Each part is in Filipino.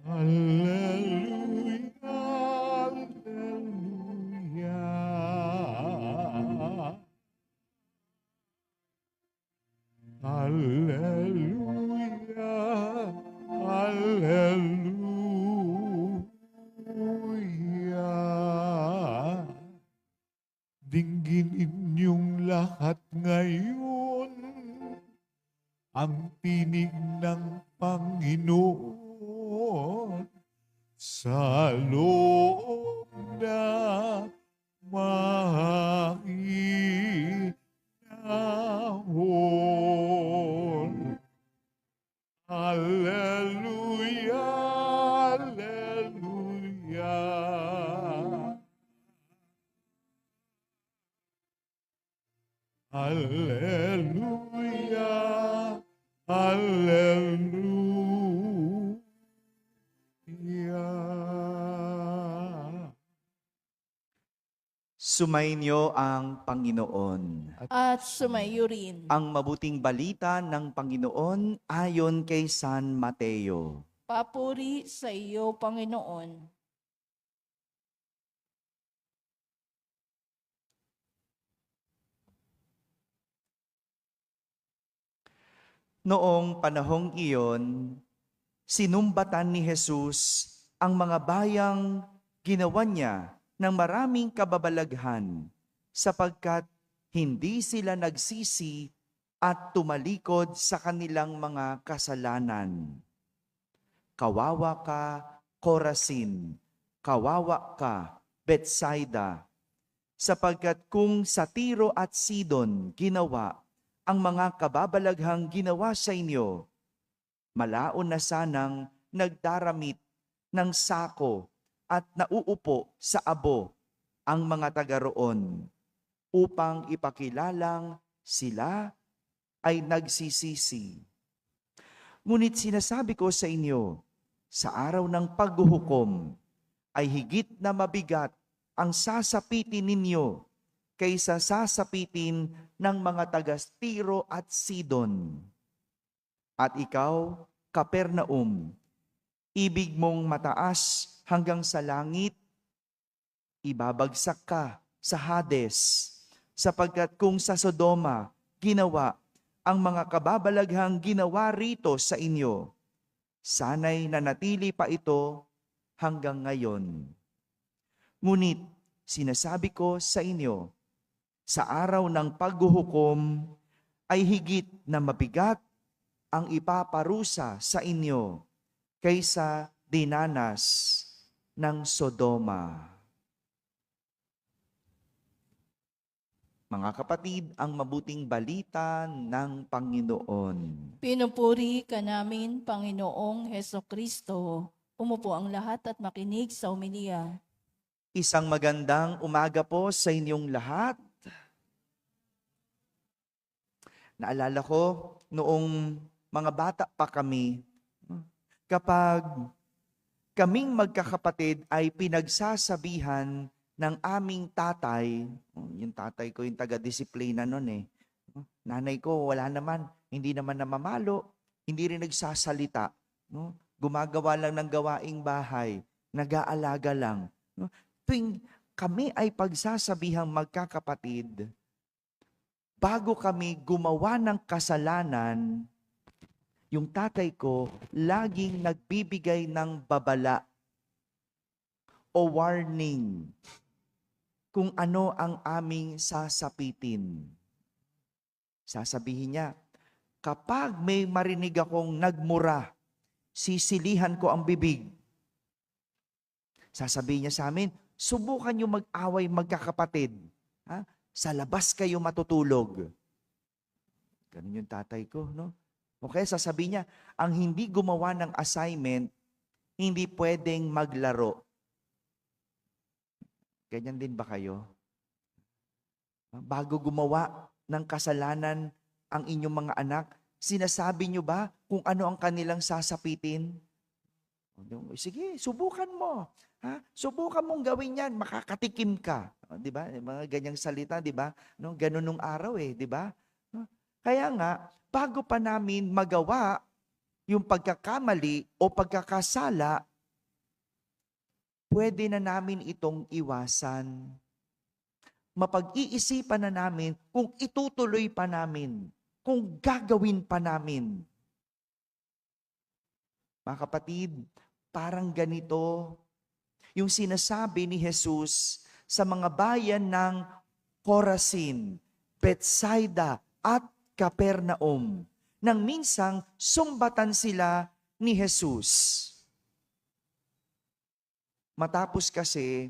Hallelujah, hallelujah. Hallelujah, hallelujah. Dinggin inyong lahat ngayon ang tinig ng Panginoon sa loob na mahinahon. Hallelujah, hallelujah. Hallelujah, hallelujah. Sumainyo ang Panginoon. At sumayo rin. Ang mabuting balita ng Panginoon ayon kay San Mateo. Papuri sa iyo, Panginoon. Noong panahong iyon, sinumbatan ni Jesus ang mga bayang ginawa niya ng maraming kababalaghan sapagkat hindi sila nagsisi at tumalikod sa kanilang mga kasalanan. Kawawa ka, Corazin, kawawa ka, Bethsaida, sapagkat kung sa Tiro at Sidon ginawa ang mga kababalaghang ginawa sa inyo, malaon na sanang nagdaramit ng sako at nauupo sa abo ang mga taga roon upang ipakilalang sila ay nagsisisi. Ngunit sinasabi ko sa inyo, sa araw ng paghuhukom ay higit na mabigat ang sasapitin ninyo kaysa sasapitin ng mga taga Tiro at Sidon. At ikaw, Capernaum, ibig mong mataas hanggang sa langit, ibabagsak ka sa Hades, sapagkat kung sa Sodoma ginawa ang mga kababalaghang ginawa rito sa inyo, sana'y nanatili pa ito hanggang ngayon. Ngunit sinasabi ko sa inyo, sa araw ng paghuhukom ay higit na mabigat ang ipaparusa sa inyo kaysa dinanas ng Sodoma. Mga kapatid, ang mabuting balita ng Panginoon. Pinupuri ka namin, Panginoong Hesukristo. Umupo ang lahat at makinig sa homilya. Isang magandang umaga po sa inyong lahat. Naalala ko, noong mga bata pa kami, kapag kaming magkakapatid ay pinagsasabihan ng aming tatay, yung tatay ko yung taga-disiplina nun nanay ko wala naman, hindi naman namamalo, hindi rin nagsasalita, gumagawa lang ng gawaing bahay, nag-aalaga lang. Tuwing kami ay pagsasabihang magkakapatid, bago kami gumawa ng kasalanan, yung tatay ko laging nagbibigay ng babala o warning kung ano ang aming sasapitin. Sasabihin niya, kapag may marinig akong nagmura, sisilihan ko ang bibig. Sasabihin niya sa amin, subukan niyo mag-away magkakapatid. Sa labas kayo matutulog. Ganun yung tatay ko, no? Okay, sasabihin niya, ang hindi gumawa ng assignment, hindi pwedeng maglaro. Ganyan din ba kayo? Bago gumawa ng kasalanan ang inyong mga anak, sinasabi niyo ba kung ano ang kanilang sasapitin? Sige, subukan mo. Subukan mong gawin yan, makakatikim ka. Di ba? Mga ganyang salita, di ba? Ganun nung araw di ba? Kaya nga, bago pa namin magawa yung pagkakamali o pagkakasala, pwede na namin itong iwasan. Mapag-iisipan na namin kung itutuloy pa namin, kung gagawin pa namin. Mga kapatid, parang ganito yung sinasabi ni Jesus sa mga bayan ng Corazin, Bethsaida at Capernaum, nang minsang sumbatan sila ni Jesus. Matapos kasi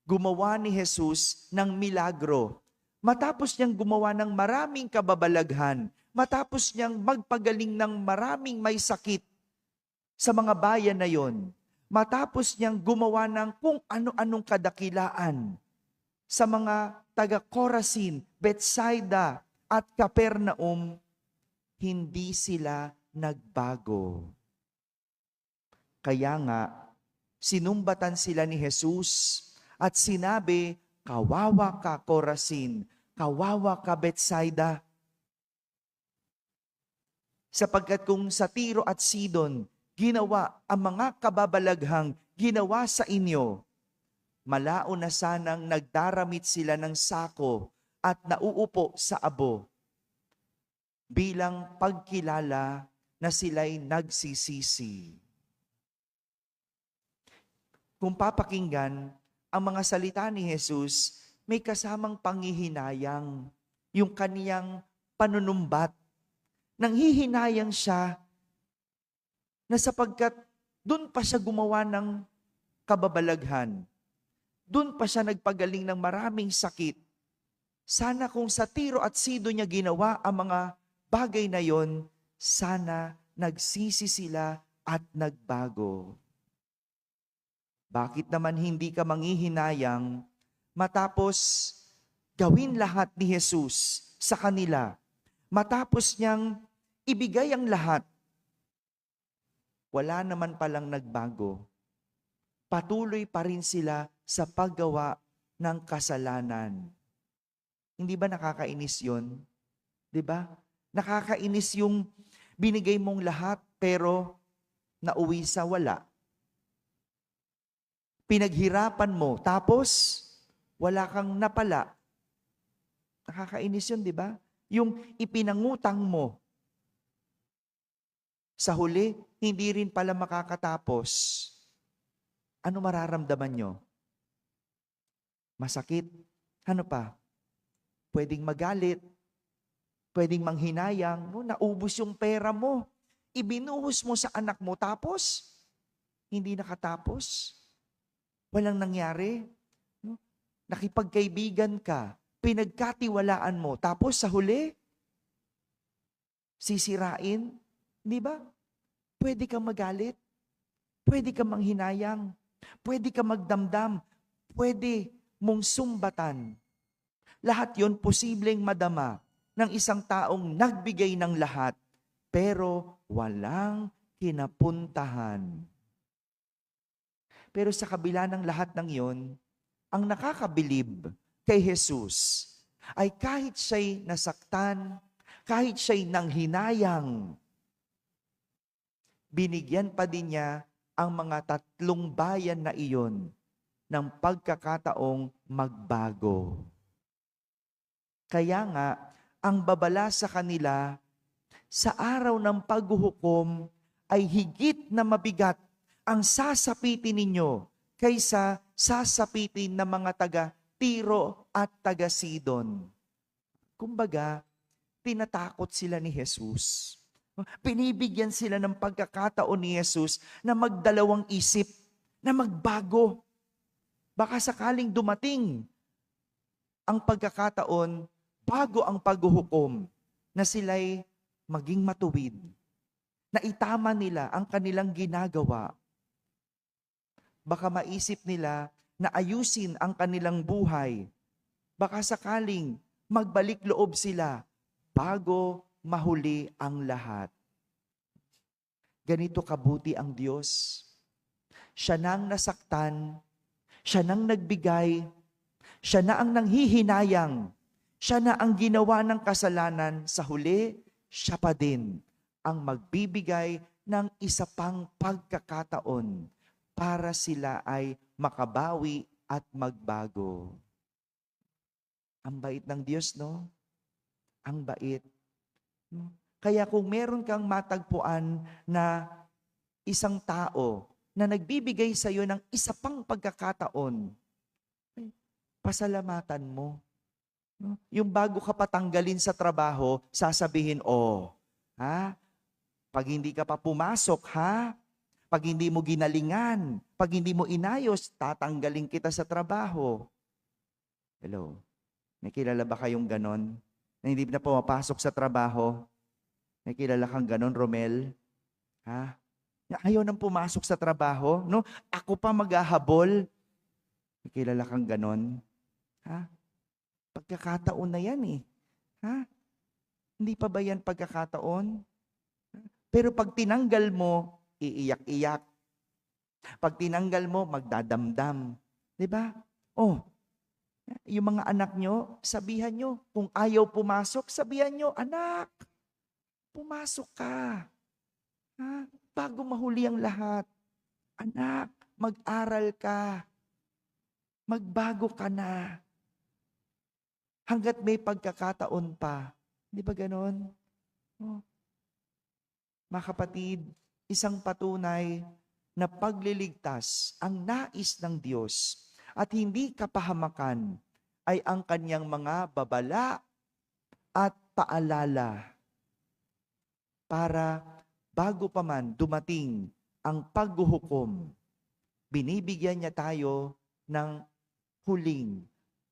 gumawa ni Jesus ng milagro, matapos niyang gumawa ng maraming kababalaghan, matapos niyang magpagaling ng maraming may sakit sa mga bayan na yon, matapos niyang gumawa ng kung ano-anong kadakilaan sa mga taga-Corazin, Bethsaida at Capernaum, hindi sila nagbago. Kaya nga, sinumbatan sila ni Jesus at sinabi, kawawa ka Corazin, kawawa ka Bethsaida. Sapagkat kung sa Tiro at Sidon, ginawa ang mga kababalaghang ginawa sa inyo, malao na sanang nagdaramit sila ng sako at nauupo sa abo bilang pagkilala na sila'y nagsisisi. Kung papakinggan ang mga salita ni Jesus, may kasamang panghihinayang, yung kaniyang panunumbat. Nanghihinayang siya na sapagkat doon pa siya gumawa ng kababalaghan. Doon pa siya nagpagaling ng maraming sakit. Sana kung sa Tiro at Sidon niya ginawa ang mga bagay na yon, sana nagsisi sila at nagbago. Bakit naman hindi ka manghihinayang matapos gawin lahat ni Jesus sa kanila? Matapos niyang ibigay ang lahat, wala naman palang nagbago. Patuloy pa rin sila sa paggawa ng kasalanan. Hindi ba nakakainis yun? 'Di ba? Nakakainis yung binigay mong lahat pero nauwi sa wala. Pinaghirapan mo, tapos wala kang napala. Nakakainis yun, di ba? Yung ipinangutang mo, sa huli, hindi rin pala makakatapos. Ano mararamdaman nyo? Masakit? Ano pa? Pwedeng magalit, pwedeng manghinayang, no? Naubos yung pera mo. Ibinuhos mo sa anak mo, tapos hindi nakatapos. Walang nangyari. No? Nakipagkaibigan ka, pinagkatiwalaan mo, tapos sa huli, sisirain. Di ba? Pwede kang magalit, pwede kang manghinayang, pwede kang magdamdam, pwede mong sumbatan. Lahat yon posibleng madama ng isang taong nagbigay ng lahat, pero walang kinapuntahan. Pero sa kabila ng lahat ng yon, ang nakakabilib kay Jesus ay kahit siya'y nasaktan, kahit siya'y nanghinayang, binigyan pa din niya ang mga 3 bayan na iyon ng pagkakataong magbago. Kaya nga, ang babala sa kanila, sa araw ng paghuhukom ay higit na mabigat ang sasapitin ninyo kaysa sasapitin ng mga taga Tiro at taga Sidon. Kumbaga, tinatakot sila ni Jesus. Pinibigyan sila ng pagkakataon ni Jesus na magdalawang isip, na magbago. Baka sakaling dumating ang pagkakataon bago ang paghuhukom na sila'y maging matuwid, na itama nila ang kanilang ginagawa. Baka maisip nila na ayusin ang kanilang buhay. Baka sakaling magbalik loob sila bago mahuli ang lahat. Ganito kabuti ang Diyos. Siya nang nasaktan, siya nang nagbigay, siya na ang nanghihinayang, siya na ang ginawa ng kasalanan, sa huli, siya pa din ang magbibigay ng isa pang pagkakataon para sila ay makabawi at magbago. Ang bait ng Diyos, no? Ang bait. No? Kaya kung meron kang matagpuan na isang tao na nagbibigay sa iyo ng isa pang pagkakataon, pasalamatan mo. No? Yung bago ka patanggalin sa trabaho, sasabihin, pag hindi ka pa pumasok, pag hindi mo ginalingan, pag hindi mo inayos, tatanggalin kita sa trabaho. Hello? May kilala ba kayong ganon? Na hindi na pumapasok sa trabaho? May kilala kang ganon, Romel? Ayaw nang pumasok sa trabaho? No? Ako pa maghahabol? May kilala kang ganon? Pagkakataon na yan eh. Hindi pa ba yan pagkakataon? Pero pag tinanggal mo, iiyak-iyak. Pag tinanggal mo, magdadamdam. Diba? Yung mga anak nyo, sabihan nyo. Kung ayaw pumasok, sabihan nyo, anak, pumasok ka. Bago mahuli ang lahat. Anak, mag-aral ka. Magbago ka na. Hanggat may pagkakataon pa. Di ba ganon? Mga kapatid, isang patunay na pagliligtas ang nais ng Diyos at hindi kapahamakan ay ang kanyang mga babala at paalala para bago pa man dumating ang paghuhukom, binibigyan niya tayo ng huling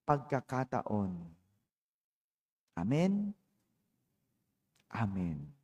pagkakataon. Amen? Amen.